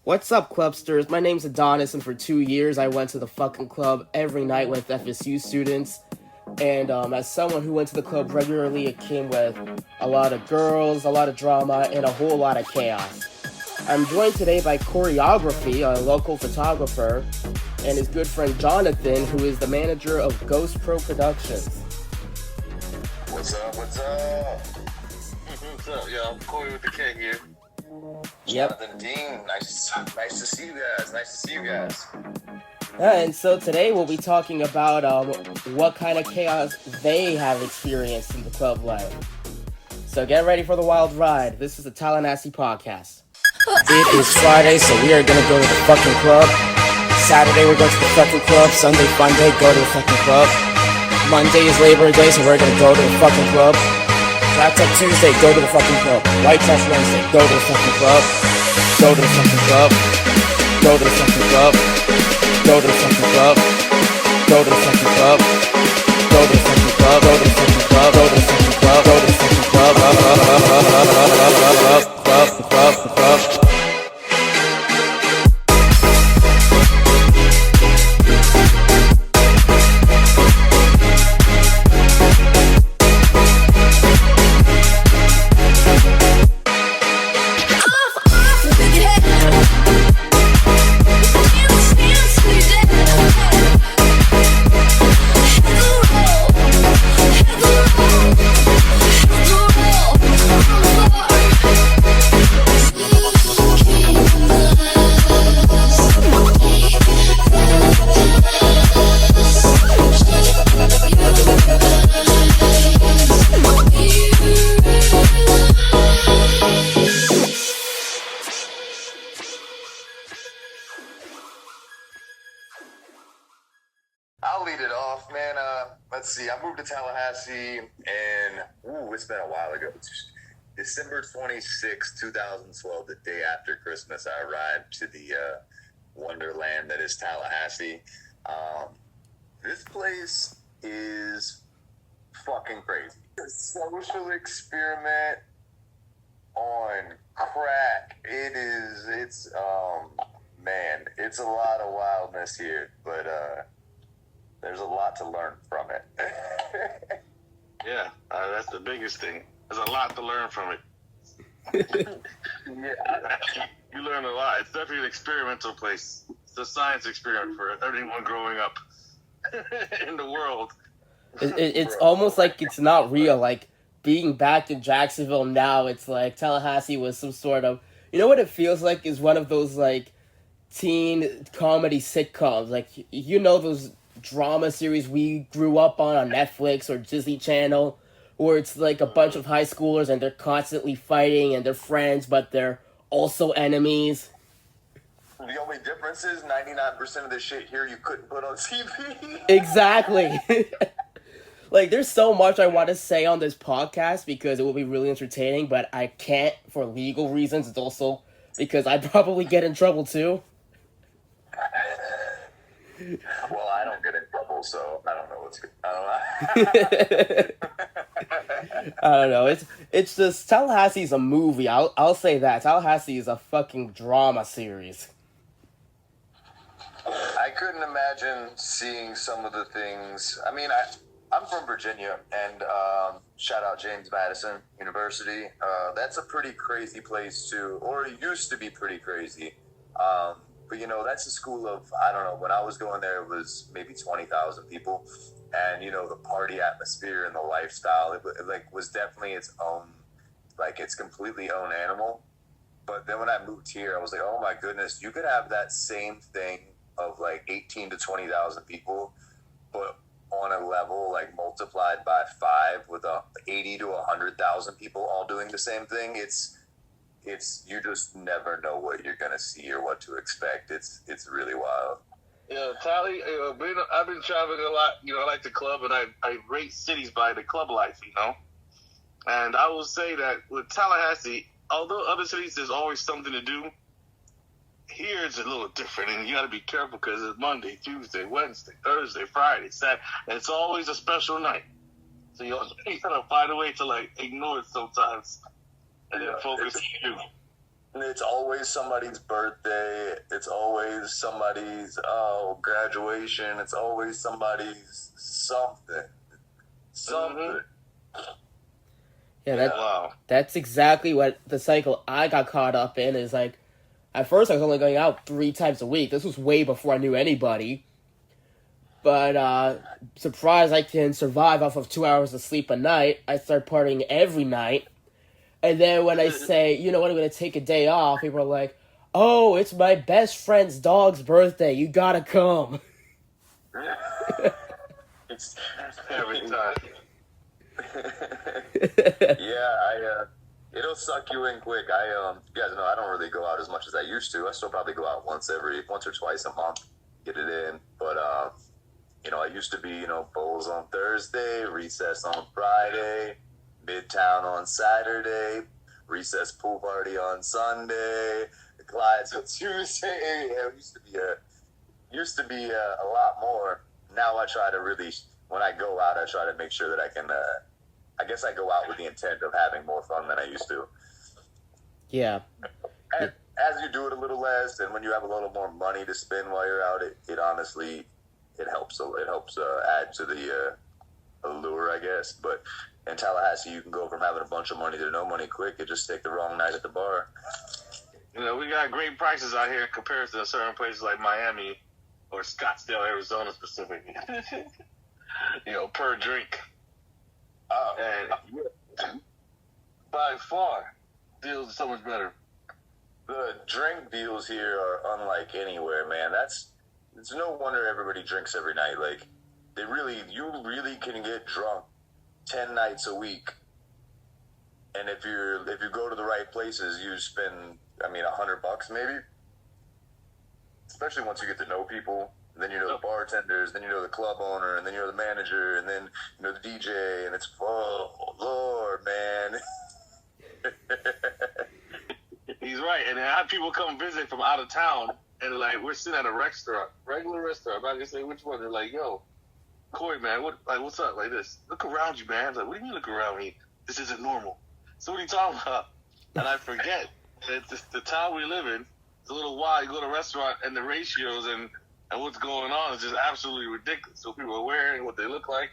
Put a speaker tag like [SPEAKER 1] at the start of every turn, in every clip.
[SPEAKER 1] What's up, clubsters? My name's Adonis, and for 2 years I went to the fucking club every night with FSU students. And as someone who went to the club regularly, it came with a lot of girls, a lot of drama, and a whole lot of chaos. I'm joined today by Koreyography, a local photographer, and his good friend Jonathan, who is the manager of Ghost Pro Productions.
[SPEAKER 2] What's up? What's up? What's up, y'all? Corey with the K here.
[SPEAKER 1] Yep.
[SPEAKER 2] Jonathan Dean. Nice to see you guys. Nice to see you guys.
[SPEAKER 1] And so today we'll be talking about what kind of chaos they have experienced in the club life. So get ready for the wild ride. This is the Tallanasty podcast. It is Friday, so we are gonna go to the fucking club. Saturday we're going to the fucking club. Sunday, fun day, go to the fucking club. Monday is Labor Day, so we're gonna go to the fucking club. Black Tech Tuesday, go to the fucking club. White Trash Wednesday, go to the fucking club. Go to the fucking club. Go to the fucking club. Go to the fucking club. Go to the fucking club. Go to the fucking club. Go to the fucking club. Go to the fucking club. Go to the fucking club. Club.
[SPEAKER 2] I'll lead it off, man. Let's see. I moved to Tallahassee, and it's been a while ago. December 26, 2012, the day after Christmas, I arrived to the wonderland that is Tallahassee. This place is fucking crazy. A social experiment on crack. Man, it's a lot of wildness here, but there's a lot to learn from it.
[SPEAKER 3] Yeah, that's the biggest thing. There's a lot to learn from it. Yeah, you learn a lot. It's definitely an experimental place. It's a science experiment for everyone growing up in the world.
[SPEAKER 1] It's almost like it's not real. Like being back in Jacksonville now, it's like Tallahassee was some sort of. You know what it feels like is one of those like teen comedy sitcoms. Like those drama series we grew up on Netflix or Disney Channel, where it's like a bunch of high schoolers and they're constantly fighting and they're friends, but they're also enemies.
[SPEAKER 2] The only difference is 99% of the shit here you couldn't put on TV.
[SPEAKER 1] Exactly. Like, there's so much I want to say on this podcast because it will be really entertaining, but I can't for legal reasons. It's also because I'd probably get in trouble too.
[SPEAKER 2] Well, I don't get in trouble, so I don't know what's good. I
[SPEAKER 1] don't know. It's just Tallahassee's a movie. I'll say that Tallahassee is a fucking drama series.
[SPEAKER 2] I couldn't imagine seeing some of the things. I mean, I'm from Virginia, and shout out James Madison University. That's a pretty crazy place too, or it used to be pretty crazy. But, that's a school of, I don't know, when I was going there, it was maybe 20,000 people. And, the party atmosphere and the lifestyle, it was definitely its own, its completely own animal. But then when I moved here, I was like, oh my goodness, you could have that same thing of 18 to 20,000 people, but on a level multiplied by 5 with 80 to 100,000 people all doing the same thing. You just never know what you're gonna see or what to expect. It's really wild.
[SPEAKER 3] Yeah, Tally, I've been traveling a lot. I like the club, and I rate cities by the club life. And I will say that with Tallahassee, although other cities there's always something to do, here it's a little different, and you got to be careful because it's Monday, Tuesday, Wednesday, Thursday, Friday, Saturday, and it's always a special night. So you gotta find a way to ignore it sometimes. And then focus on you.
[SPEAKER 2] It's always somebody's birthday. It's always somebody's graduation. It's always somebody's something. Something.
[SPEAKER 1] Yeah,
[SPEAKER 3] Wow.
[SPEAKER 1] that's exactly what the cycle I got caught up in. Is like, at first I was only going out 3 times a week. This was way before I knew anybody. But surprised I can survive off of 2 hours of sleep a night. I start partying every night. And then when I say, you know what, I'm going to take a day off, people are like, oh, it's my best friend's dog's birthday. You gotta come.
[SPEAKER 2] It's
[SPEAKER 3] Every time.
[SPEAKER 2] Yeah, it'll suck you in quick. You guys know I don't really go out as much as I used to. I still probably go out once or twice a month, get it in. But I used to be, bowls on Thursday, recess on Friday, Midtown on Saturday, recess pool party on Sunday, the Clydes on Tuesday. Yeah, it used to be a lot more. Now I try to really, when I go out, I try to make sure that I can. I guess I go out with the intent of having more fun than I used to.
[SPEAKER 1] Yeah.
[SPEAKER 2] And as you do it a little less, and when you have a little more money to spend while you're out, it honestly it helps. It helps add to the allure, I guess. But in Tallahassee, you can go from having a bunch of money to no money quick. You just take the wrong night at the bar.
[SPEAKER 3] We got great prices out here in comparison to certain places like Miami or Scottsdale, Arizona specifically. Per drink. And by far, deals are so much better.
[SPEAKER 2] The drink deals here are unlike anywhere, man. It's no wonder everybody drinks every night. Like, you really can get drunk 10 nights a week. And if you go to the right places, you spend, $100 maybe. Especially once you get to know people. Then you know the bartenders, then you know the club owner, and then you know the manager, and then you know the DJ, and it's, oh, Lord, man.
[SPEAKER 3] He's right. And I have people come visit from out of town, and like, we're sitting at a restaurant, regular restaurant. I'm not going to say which one. They're like, yo, Corey, man, what's up? Like this. Look around you, man. I'm like, what do you mean look around me? This isn't normal. So what are you talking about? And I forget that the town we live in, it's a little wild. You go to a restaurant, and the ratios and what's going on is just absolutely ridiculous. So people are wearing what they look like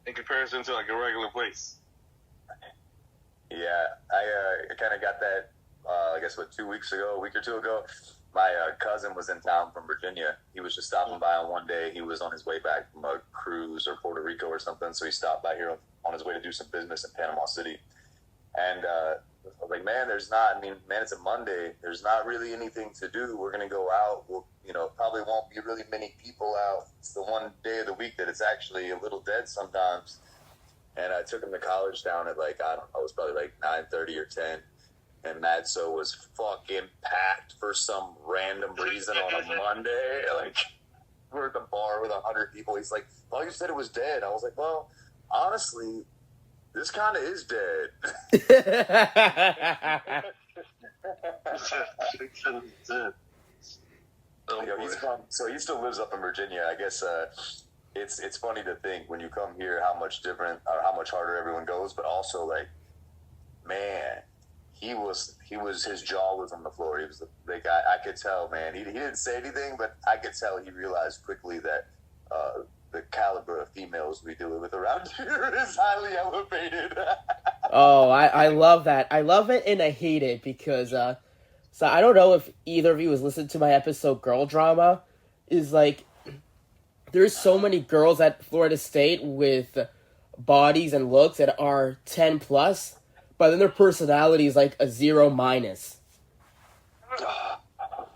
[SPEAKER 3] in comparison to like a regular place.
[SPEAKER 2] Yeah, I kind of got that, I guess, 2 weeks ago, a week or two ago. My cousin was in town from Virginia. He was just stopping by on one day. He was on his way back from a cruise or Puerto Rico or something, so he stopped by here on his way to do some business in Panama City. And I was like, man, it's a Monday. There's not really anything to do. We're going to go out. We'll, probably won't be really many people out. It's the one day of the week that it's actually a little dead sometimes. And I took him to college down at it was probably 9:30 or 10. And Madso was fucking packed for some random reason on a Monday. We're at the bar with 100 people. He's like, well, you said it was dead. I was like, well, honestly, this kind of is dead. He still lives up in Virginia. I guess it's funny to think when you come here how much different or how much harder everyone goes, but also man, his jaw was on the floor. He was I could tell, man. He didn't say anything, but I could tell he realized quickly that the caliber of females we deal with around here is highly elevated.
[SPEAKER 1] Oh, I love that. I love it and I hate it because so I don't know if either of you has listened to my episode Girl Drama. Is there's so many girls at Florida State with bodies and looks that are 10 plus, but then their personality is a 0 minus.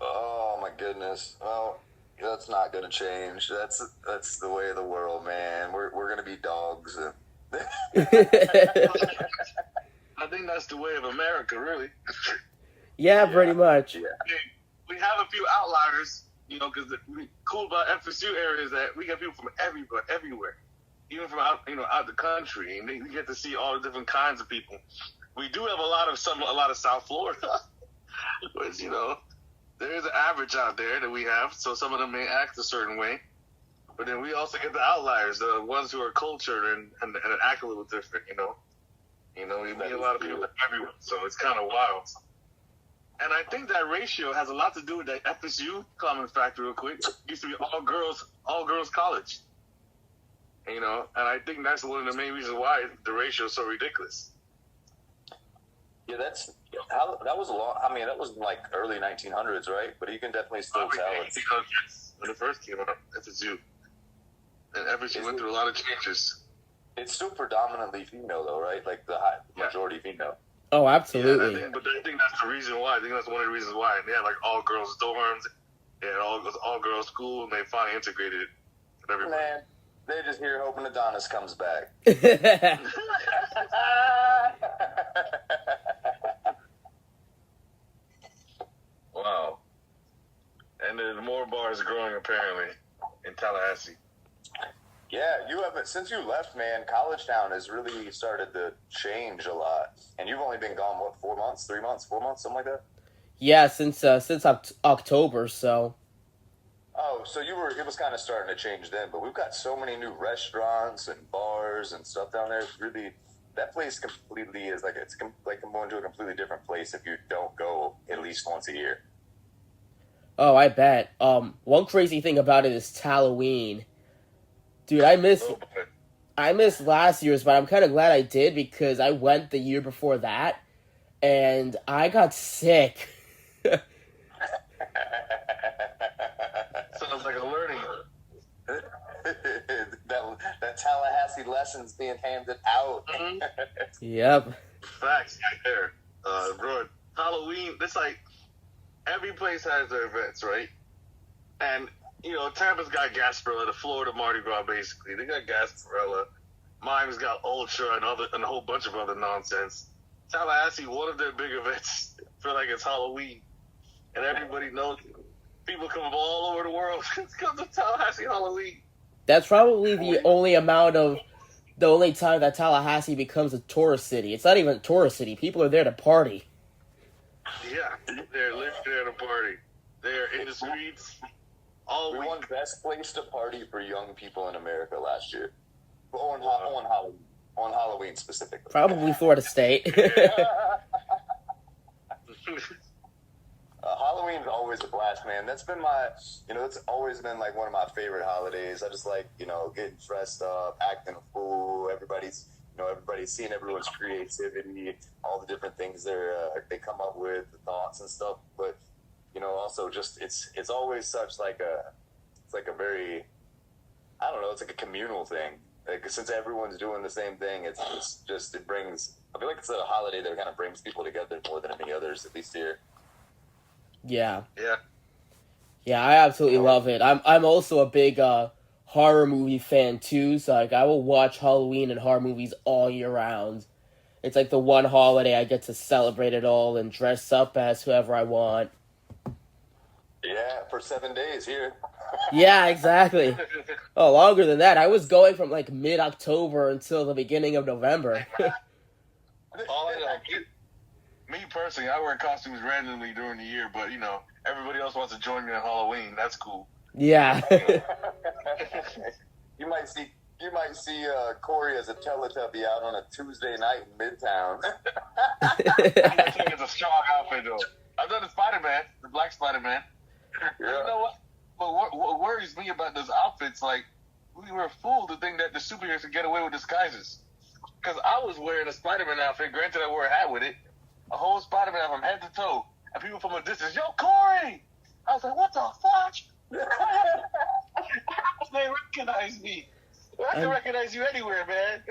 [SPEAKER 2] Oh my goodness. Well, that's not gonna change. That's the way of the world, man. We're gonna be dogs.
[SPEAKER 3] I think that's the way of America, really.
[SPEAKER 1] Yeah, pretty much.
[SPEAKER 2] Yeah.
[SPEAKER 3] We have a few outliers, because the cool about FSU area is that we get people from everywhere, even from out the country, and we get to see all the different kinds of people. We do have a lot of South Florida, which there is an average out there that we have. So some of them may act a certain way, but then we also get the outliers, the ones who are cultured and act a little different. We meet a lot of people everywhere, so it's kind of wild. And I think that ratio has a lot to do with that FSU common factor. Real quick, used to be all girls college. And I think that's one of the main reasons why the ratio is so ridiculous.
[SPEAKER 2] Yeah, that was a long. I mean, that was like early 1900s, right? But you can definitely still tell it's
[SPEAKER 3] when it first came out, FSU, and FSU went through a lot of changes.
[SPEAKER 2] It's still predominantly female, though, right? Like the majority female.
[SPEAKER 1] Oh, absolutely.
[SPEAKER 3] Yeah, I think that's the reason why. I think that's one of the reasons why. And they had like all girls dorms, and all girls school, and they finally integrated it.
[SPEAKER 2] Man, they're just here hoping Adonis comes back.
[SPEAKER 3] Wow. And there's more bars growing apparently in Tallahassee.
[SPEAKER 2] Yeah, since you left, man, College Town has really started to change a lot. And you've only been gone, what, 4 months, 3 months, 4 months, something like that?
[SPEAKER 1] Yeah, since October, so.
[SPEAKER 2] Oh, so it was kind of starting to change then, but we've got so many new restaurants and bars and stuff down there. It's really, that place completely is it's like going to a completely different place if you don't go at least once a year.
[SPEAKER 1] Oh, I bet. One crazy thing about it is Halloween. Dude, I missed last year's, but I'm kind of glad I did because I went the year before that, and I got sick.
[SPEAKER 3] Sounds like a learning.
[SPEAKER 2] that Tallahassee lessons being handed out.
[SPEAKER 3] Mm-hmm.
[SPEAKER 1] Yep.
[SPEAKER 3] Facts right there. Bro, Halloween, it's like every place has their events, right? And Tampa's got Gasparilla, the Florida Mardi Gras, basically. They got Gasparilla. Miami's got Ultra and a whole bunch of other nonsense. Tallahassee, one of their big events, feel like it's Halloween. And everybody knows it. People come from all over the world to come to Tallahassee Halloween.
[SPEAKER 1] That's probably the only time that Tallahassee becomes a tourist city. It's not even a tourist city. People are there to party.
[SPEAKER 3] Yeah, they're living there to party. They're in the streets.
[SPEAKER 2] We won best place to party for young people in America last year. On Halloween specifically.
[SPEAKER 1] Probably Florida State.
[SPEAKER 2] Halloween's always a blast, man. That's been it's always been like one of my favorite holidays. I just like, getting dressed up, acting a fool. Everybody's seeing everyone's creativity, all the different things they come up with, the thoughts and stuff. But also just it's always such it's like a very, I don't know, it's like a communal thing. Like, since everyone's doing the same thing, it brings, I feel like it's a holiday that kind of brings people together more than any others, at least here.
[SPEAKER 1] Yeah.
[SPEAKER 3] Yeah.
[SPEAKER 1] Yeah, I absolutely love it. I'm also a big horror movie fan too, so I will watch Halloween and horror movies all year round. It's like the one holiday I get to celebrate it all and dress up as whoever I want.
[SPEAKER 2] Yeah, for 7 days here.
[SPEAKER 1] Yeah, exactly. Oh, longer than that. I was going from like mid-October until the beginning of November.
[SPEAKER 3] Me personally, I wear costumes randomly during the year, but everybody else wants to join me on Halloween. That's cool.
[SPEAKER 1] Yeah.
[SPEAKER 2] You might see Corey as a Teletubby out on a Tuesday night in Midtown.
[SPEAKER 3] I think it's a strong outfit though. I've done the Spider-Man, the Black Spider-Man.
[SPEAKER 2] Yeah.
[SPEAKER 3] You know what? But what worries me about those outfits, like, we were fooled to think that the superheroes could get away with disguises. Because I was wearing a Spider-Man outfit. Granted, I wore a hat with it. A whole Spider-Man from head to toe. And people from a distance, yo, Corey! I was like, what the fuck? They recognize me. I can recognize you anywhere, man.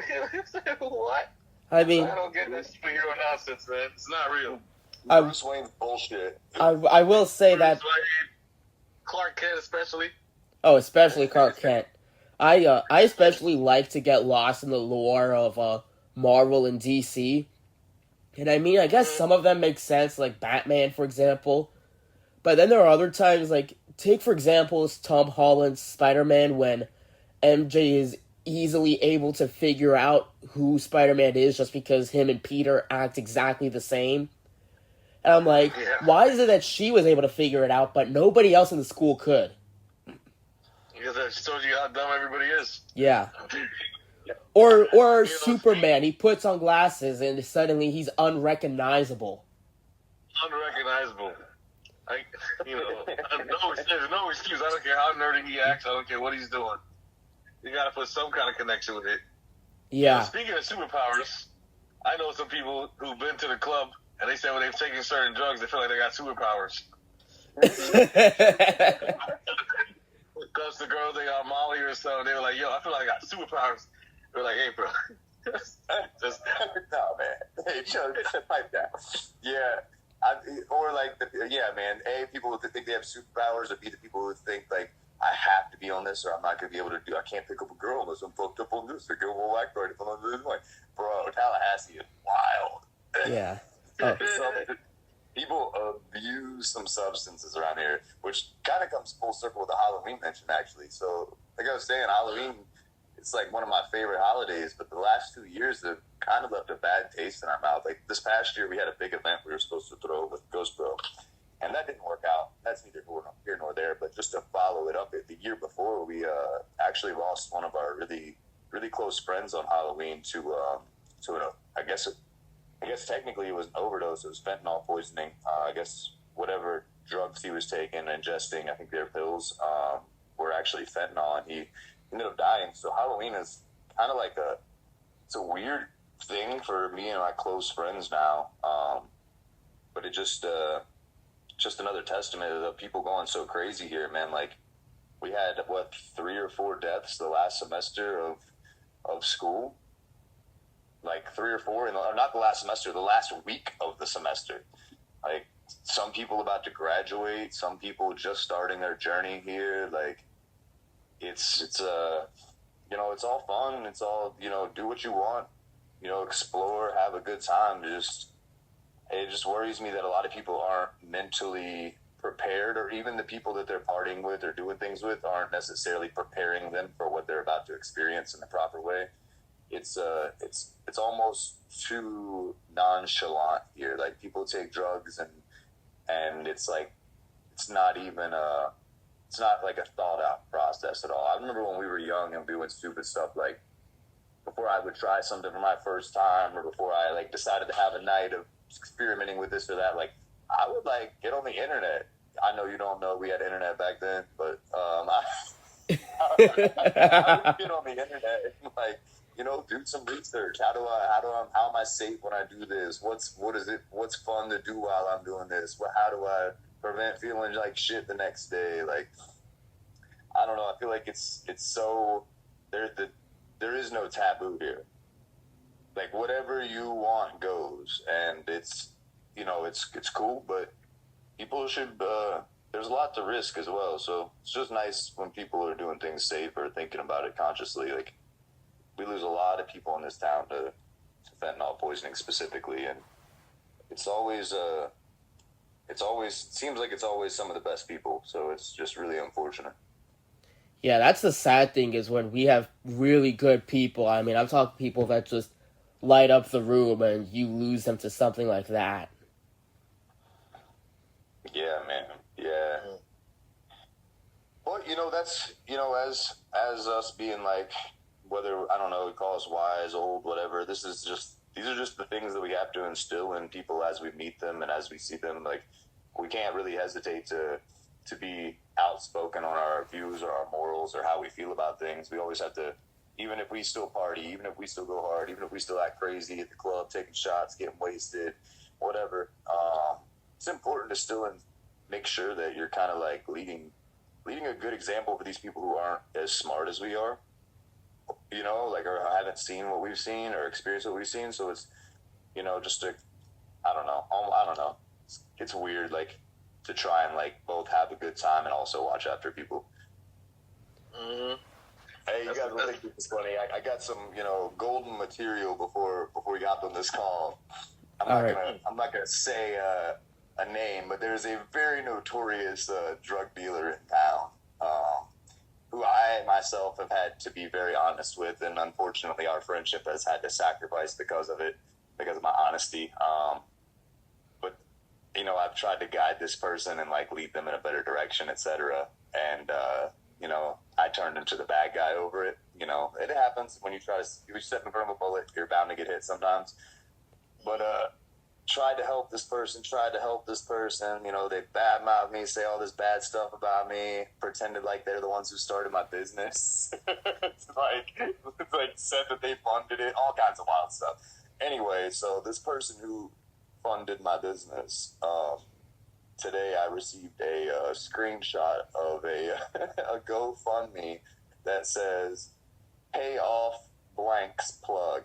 [SPEAKER 3] What?
[SPEAKER 1] I mean,
[SPEAKER 3] I don't get this superhero nonsense, man. It's not real.
[SPEAKER 2] Bruce Wayne's bullshit.
[SPEAKER 1] I will say that.
[SPEAKER 3] Clark Kent, especially.
[SPEAKER 1] Oh, especially Clark Kent. I especially like to get lost in the lore of Marvel and DC. And I mean, I guess some of them make sense, like Batman, for example. But then there are other times, like, take, for example, Tom Holland's Spider-Man when MJ is easily able to figure out who Spider-Man is just because him and Peter act exactly the same. And I'm like, why is it that she was able to figure it out, but nobody else in the school could?
[SPEAKER 3] Because that shows you how dumb everybody is.
[SPEAKER 1] Yeah. Or Superman, he puts on glasses and suddenly he's unrecognizable.
[SPEAKER 3] unrecognizable. There's no excuse. I don't care how nerdy he acts. I don't care what he's doing. You got to put some kind of connection with it.
[SPEAKER 1] Yeah.
[SPEAKER 3] Speaking of superpowers, I know some people who've been to the club and they say when they've taken certain drugs, they feel like they got superpowers. Because the girls, they got Molly or something, they were like, yo, I feel like I got superpowers. They're like, hey, bro.
[SPEAKER 2] just no, man. Hey, Chuck, pipe down. Yeah. Man. A, people who think they have superpowers, or B, the people who think, like, I have to be on this, or I'm not going to be able to I can't pick up a girl unless I'm fucked up on this, or go on whack right if I'm on this one. Bro, Tallahassee is wild.
[SPEAKER 1] Yeah.
[SPEAKER 2] People abuse some substances around here, which kind of comes full circle with the Halloween mention, actually. So, like I was saying, Halloween, it's like one of my favorite holidays, but the last 2 years have kind of left a bad taste in our mouth. Like this past year, we had a big event we were supposed to throw with Ghost Bro, and that didn't work out. That's neither here nor there, but just to follow it up, the year before, we actually lost one of our really, really close friends on Halloween to I guess technically it was an overdose. It was fentanyl poisoning. I guess whatever drugs he was taking, ingesting, I think their pills, were actually fentanyl, and he ended up dying. So Halloween is kind of like it's a weird thing for me and my close friends now. But it just another testament of the people going so crazy here, man. Like we had 3 or 4 deaths the last semester of school. Like 3 or 4, not the last semester, the last week of the semester. Like some people about to graduate, some people just starting their journey here. Like it's it's all fun. It's all, do what you want, explore, have a good time. It just worries me that a lot of people aren't mentally prepared, or even the people that they're partying with or doing things with aren't necessarily preparing them for what they're about to experience in the proper way. It's almost too nonchalant here. Like people take drugs and it's like it's not even it's not like a thought out process at all. I remember when we were young and doing stupid stuff, like before I would try something for my first time, or before I like decided to have a night of experimenting with this or that, like I would like get on the internet. I know you don't know we had internet back then, but I would get on the internet and like, do some research. How am I safe when I do this? What's fun to do while I'm doing this? How do I prevent feeling like shit the next day? Like, I don't know. I feel like it's so there is no taboo here. Like whatever you want goes, and it's cool, but people should. There's a lot to risk as well, so it's just nice when people are doing things safe or thinking about it consciously. Like we lose a lot of people in this town to fentanyl poisoning specifically, and it seems like it's always some of the best people, so it's just really unfortunate.
[SPEAKER 1] Yeah, that's the sad thing, is when we have really good people. I mean, I'm talking people that just light up the room, and you lose them to something like that.
[SPEAKER 2] Yeah, man. Yeah. Well, that's, as us being like, whether, I don't know, call us wise, old, whatever, these are just the things that we have to instill in people as we meet them and as we see them. Like, we can't really hesitate to be outspoken on our views or our morals or how we feel about things. We always have to, even if we still party, even if we still go hard, even if we still act crazy at the club, taking shots, getting wasted, whatever, it's important to still make sure that you're kind of like leading a good example for these people who aren't as smart as we are, or haven't seen what we've seen or experienced what we've seen. So it's, just to, I don't know. It's weird, like, to try and like both have a good time and also watch after people.
[SPEAKER 3] Mm-hmm.
[SPEAKER 2] Hey, you guys will think this is funny. I got some, golden material before we got on this call. I'm not gonna say a name, but there's a very notorious drug dealer in town, who I myself have had to be very honest with, and unfortunately our friendship has had to sacrifice because of my honesty. But I've tried to guide this person and like lead them in a better direction, etc. And I turned into the bad guy over it. It happens when you step in front of a bullet, you're bound to get hit sometimes. But tried to help this person, you know, they badmouth me, say all this bad stuff about me, pretended like they're the ones who started my business. it's like said that they funded it, all kinds of wild stuff. Anyway, so this person who funded my business, today I received a screenshot of a GoFundMe that says, "Pay off blank's plug."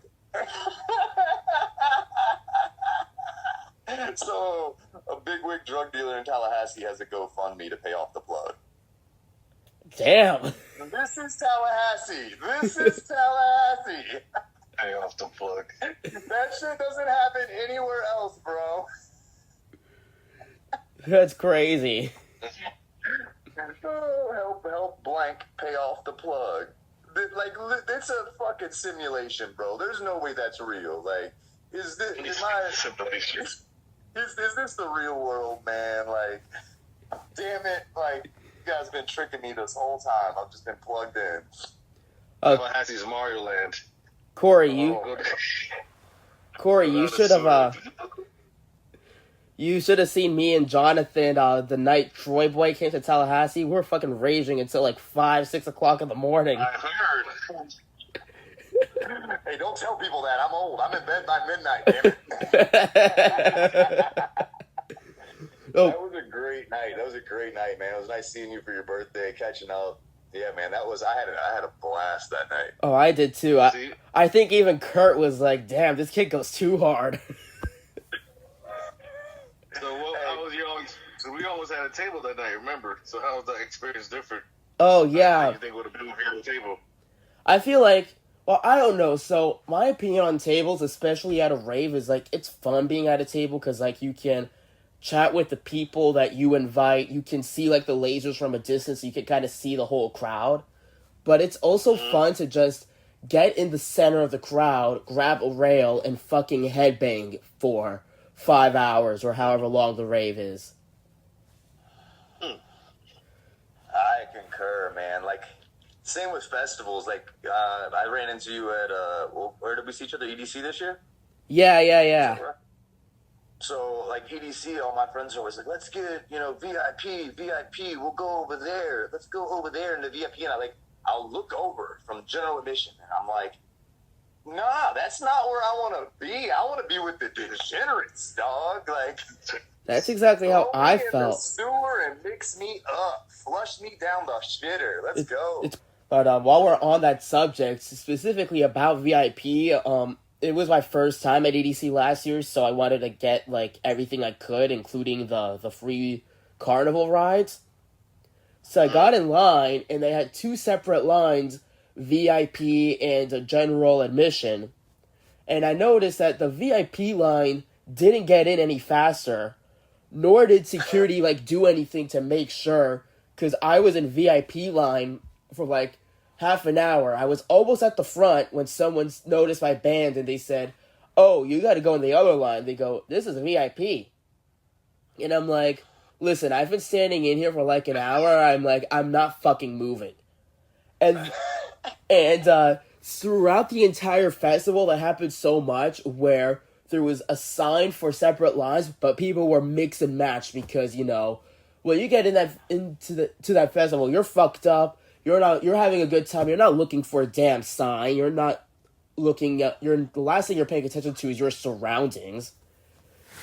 [SPEAKER 2] So, a bigwig drug dealer in Tallahassee has a GoFundMe to pay off the plug.
[SPEAKER 1] Damn.
[SPEAKER 2] This is Tallahassee.
[SPEAKER 3] Pay off the plug.
[SPEAKER 2] That shit doesn't happen anywhere else, bro.
[SPEAKER 1] That's crazy.
[SPEAKER 2] Oh, help blank pay off the plug. Like, it's a fucking simulation, bro. There's no way that's real. Like, is this the real world, man? Like, damn it! Like, you guys been tricking me this whole time. I've just been plugged in.
[SPEAKER 3] Tallahassee's Mario Land.
[SPEAKER 1] Corey, you should have seen me and Jonathan the night Troy Boy came to Tallahassee. We were fucking raging until like 5, 6 o'clock in the morning.
[SPEAKER 3] I heard.
[SPEAKER 2] Hey, don't tell people that. I'm old. I'm in bed by midnight, damn it. That was a great night. Man. It was nice seeing you for your birthday, catching up. Yeah, man, I had a blast that night.
[SPEAKER 1] Oh, I did too. I think even Kurt was like, "Damn, this kid goes too hard."
[SPEAKER 3] So we almost had a table that night, remember? So how was that experience different?
[SPEAKER 1] Oh, yeah.
[SPEAKER 3] How do you think would have been here at the table?
[SPEAKER 1] I feel like, well, I don't know. So my opinion on tables, especially at a rave, is like it's fun being at a table because like you can chat with the people that you invite. You can see like the lasers from a distance. So you can kind of see the whole crowd. But it's also fun to just get in the center of the crowd, grab a rail, and fucking headbang for 5 hours or however long the rave is.
[SPEAKER 2] I concur, man. Like, same with festivals. Like, I ran into you at, where did we see each other? EDC this year?
[SPEAKER 1] Yeah.
[SPEAKER 2] So, like, EDC, all my friends are always like, let's get, VIP, we'll go over there. Let's go over there in the VIP. And I'll look over from general admission, and I'm like, nah, that's not where I want to be. I want to be with the degenerates, dog. Like,
[SPEAKER 1] that's exactly how I felt.
[SPEAKER 2] The sewer and mix me up, flush me down the shitter. Let's go.
[SPEAKER 1] But while we're on that subject, specifically about VIP, it was my first time at EDC last year, so I wanted to get like everything I could, including the free carnival rides. So I got in line, and they had 2 separate lines, VIP and general admission. And I noticed that the VIP line didn't get in any faster, nor did security do anything to make sure, because I was in VIP line for like half an hour. I was almost at the front when someone noticed my band, and they said, "Oh, you got to go in the other line." They go, "This is a VIP." And I'm like, listen, I've been standing in here for like an hour. I'm not fucking moving. And throughout the entire festival, that happened so much where there was a sign for separate lines, but people were mix and match because, when you get into that festival, you're fucked up. You're having a good time. You're not looking for a damn sign. You're not looking at, the last thing you're paying attention to is your surroundings.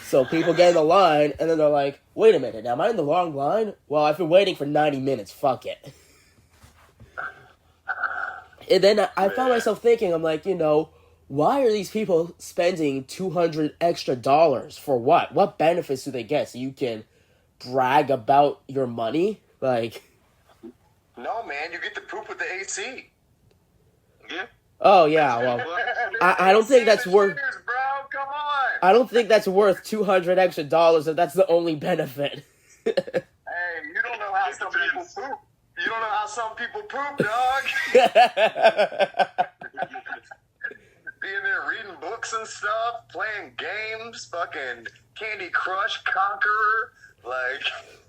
[SPEAKER 1] So people get in the line, and then they're like, wait a minute, am I in the wrong line? Well, I've been waiting for 90 minutes, fuck it. And then I found myself thinking, I'm like, why are these people spending $200 extra for what? What benefits do they get? So you can brag about your money?
[SPEAKER 2] No, man, you get to poop with the AC.
[SPEAKER 3] Yeah.
[SPEAKER 1] Oh, yeah, well, I don't think that's worth...
[SPEAKER 2] Bro, come on.
[SPEAKER 1] I don't think that's worth $200 extra if that's the only benefit.
[SPEAKER 2] Hey, you don't know how some people poop. You don't know how some people poop, dog. Being there reading books and stuff, playing games, fucking Candy Crush Conqueror,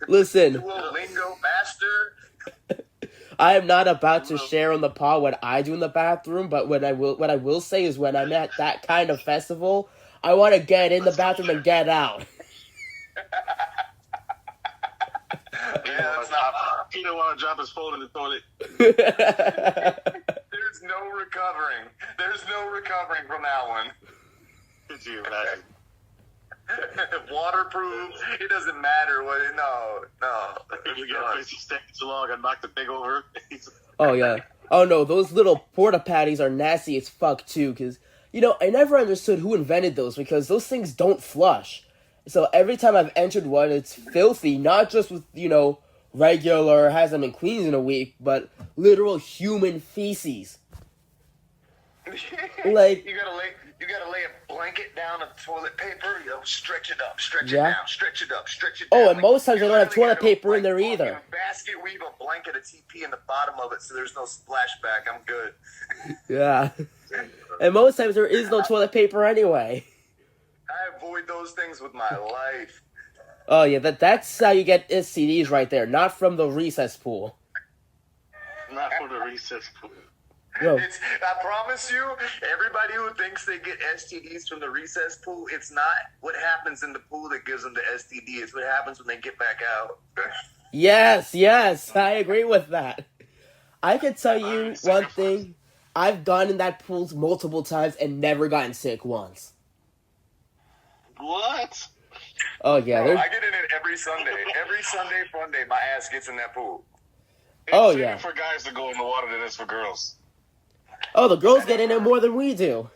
[SPEAKER 1] listen,
[SPEAKER 2] Duolingo Master.
[SPEAKER 1] I am not about to share on the pod what I do in the bathroom, but what I will say is when I'm at that kind of festival, I want to get in the bathroom and get out.
[SPEAKER 3] He didn't want to drop his phone in the toilet.
[SPEAKER 2] There's no recovering. There's no recovering from that one.
[SPEAKER 3] Could you imagine?
[SPEAKER 2] Waterproof. It doesn't matter what. No.
[SPEAKER 3] You get a 50 seconds too long and knock the thing over.
[SPEAKER 1] Oh, yeah. Oh, no, those little porta patties are nasty as fuck, too, because, I never understood who invented those, because those things don't flush. So every time I've entered one, it's filthy, not just with, regular, hasn't been cleaned in a week, but literal human feces. Like,
[SPEAKER 2] you gotta lay a blanket down of toilet paper, stretch it up, stretch
[SPEAKER 1] Yeah.
[SPEAKER 2] it down, stretch it up, stretch it down.
[SPEAKER 1] oh, and most times they don't have toilet paper in there either.
[SPEAKER 2] Basket weave a blanket of TP in the bottom of it so there's no splashback. I'm good.
[SPEAKER 1] Yeah. And most times there is no toilet paper anyway.
[SPEAKER 2] I avoid those things with my life.
[SPEAKER 1] Oh, yeah, that's how you get STDs right there, not from the recess pool.
[SPEAKER 3] Not for the recess pool.
[SPEAKER 1] Yo.
[SPEAKER 2] I promise you, everybody who thinks they get STDs from the recess pool, it's not what happens in the pool that gives them the STD. It's what happens when they get back out.
[SPEAKER 1] Yes, I agree with that. I can tell you one thing. I've gone in that pool multiple times and never gotten sick once.
[SPEAKER 3] What?
[SPEAKER 1] Oh, yeah.
[SPEAKER 2] Bro, I get in it every Sunday. Every Sunday fun day, my ass gets in that pool.
[SPEAKER 1] Oh,
[SPEAKER 3] It's
[SPEAKER 1] yeah.
[SPEAKER 3] for guys to go in the water than it's for girls.
[SPEAKER 1] Oh, the girls get in it more than we do.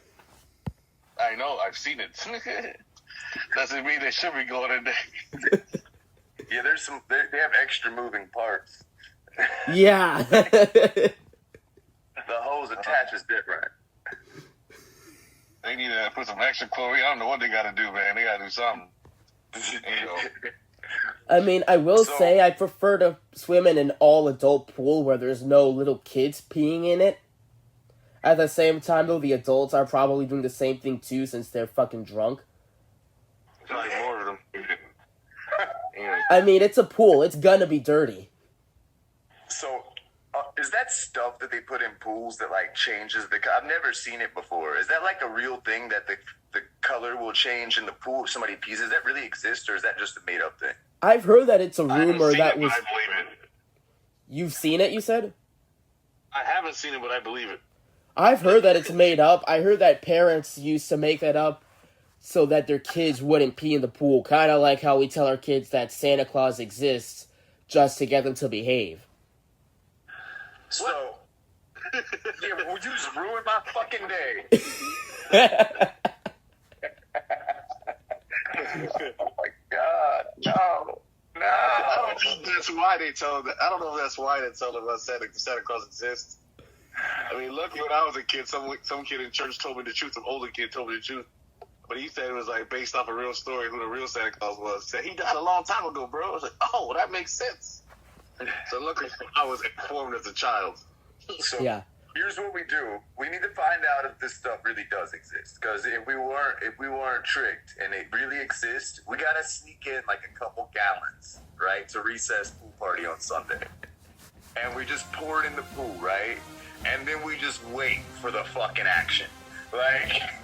[SPEAKER 3] I know, I've seen it. Doesn't mean they should be going in there.
[SPEAKER 2] Yeah, they have extra moving parts.
[SPEAKER 1] Yeah.
[SPEAKER 2] The hose attach is different.
[SPEAKER 3] They need to put some extra chlorine. I don't know what they got to do, man. They got to do something.
[SPEAKER 1] I mean, I will
[SPEAKER 2] So-
[SPEAKER 1] say I prefer to swim in an all-adult pool where there's no little kids peeing in it. At the same time, though, the adults are probably doing the same thing, too, since they're fucking drunk.
[SPEAKER 3] Like more of them. Yeah.
[SPEAKER 1] I mean, it's a pool. It's gonna be dirty.
[SPEAKER 2] So, is that stuff that they put in pools that changes the? I've never seen it before. Is that a real thing that the color will change in the pool if somebody pees? Does that really exist, or is that just a made up thing?
[SPEAKER 1] I've heard that it's a
[SPEAKER 3] I haven't
[SPEAKER 1] rumor
[SPEAKER 3] seen
[SPEAKER 1] that
[SPEAKER 3] it,
[SPEAKER 1] was.
[SPEAKER 3] but I believe it.
[SPEAKER 1] You've seen it, you said?
[SPEAKER 3] I haven't seen it, but I believe it.
[SPEAKER 1] I've heard that it's made up. I heard that parents used to make that up so that their kids wouldn't pee in the pool. Kind of like how we tell our kids that Santa Claus exists just to get them to behave.
[SPEAKER 2] So, yeah, well, you just ruined my fucking day. Oh my God, no.
[SPEAKER 3] I don't know if that's why they tell them. I don't know if that's why they tell them that Santa Claus exists. I mean, luckily when I was a kid, some kid in church told me the truth. Some older kid told me the truth. But he said it was based off a real story who the real Santa Claus was. Said he died a long time ago, bro. I was like, oh, well, that makes sense. So luckily I was informed as a child.
[SPEAKER 2] So,
[SPEAKER 1] Yeah.
[SPEAKER 2] here's what we do. We need to find out if this stuff really does exist. Because if we weren't tricked and it really exists, we gotta sneak in a couple gallons, right, to recess pool party on Sunday. And we just pour it in the pool, right? And then we just wait for the fucking action.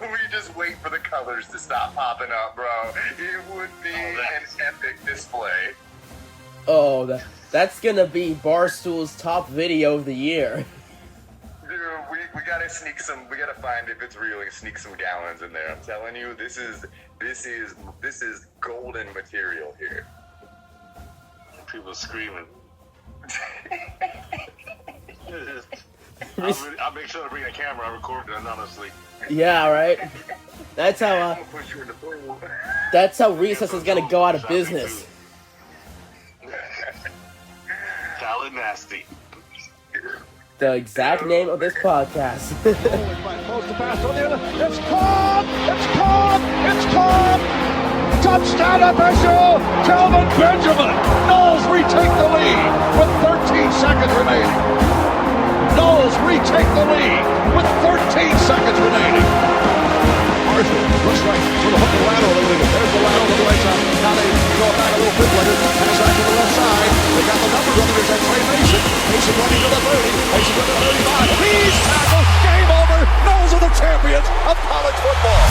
[SPEAKER 2] We just wait for the colors to stop popping up, bro. It would be an epic display.
[SPEAKER 1] Oh, that's gonna be Barstool's top video of the year.
[SPEAKER 2] Dude, we gotta we gotta find if it's real and sneak some gallons in there. I'm telling you, this is golden material here.
[SPEAKER 3] People screaming. I'll make sure to bring a camera. I record it anonymously.
[SPEAKER 1] Yeah, right? That's how
[SPEAKER 2] I'm gonna push you in the pool.
[SPEAKER 1] recess is gonna go out of business.
[SPEAKER 3] Tallanasty.
[SPEAKER 1] The exact name of this podcast.
[SPEAKER 4] It's caught! It's caught! It's caught! Touchdown FSU! Calvin Benjamin! Knowles retake the lead with 13 seconds remaining. Knowles retake the lead with 13 seconds remaining. Marshall looks right to the hook and lateral. There's the lateral to the right side. Now they go back a little bit later. Pass back to the left side. They got the number runners at Trey Mason. Mason running to the 30. Mason to the 35. He's tackled. Game over. Knowles are the champions of college football.